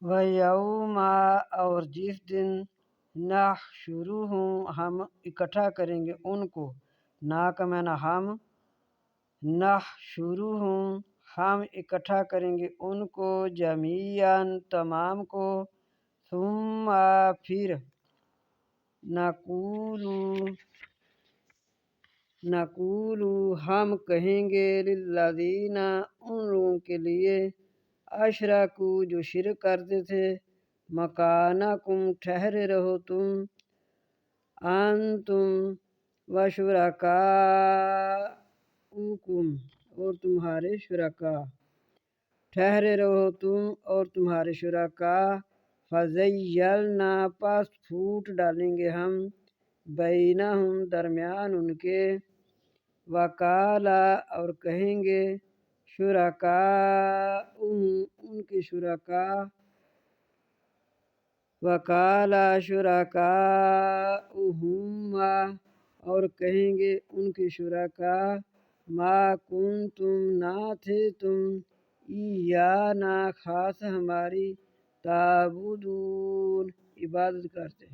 وَيَوْمَ اور جس دن نحشرہم ہم اکٹھا کریں گے ان کو، نا کا معنی ہم، نحشرہم ہم اکٹھا کریں گے ان کو، جمیعاً تمام کو، ثم پھر نقولو ہم کہیں گے للذین ان لوگوں کے لیے، اشرکو جو شرک کرتے تھے، مکانکم ٹھہرے رہو تم، انتم وشرکاؤکم اور تمہارے شرکاء، ٹھہرے رہو تم اور تمہارے شرکاء، فزیلنا پس پھوٹ ڈالیں گے ہم، بینہم درمیان ان کے، وقالا اور کہیں گے شرکاؤہم ان کے شرکاء، وقالا شرکاؤہم اور کہیں گے ان کے شرکاء، ما کنتم نہ تھے تم، ایانا خاص ہماری، تعبدون عبادت کرتے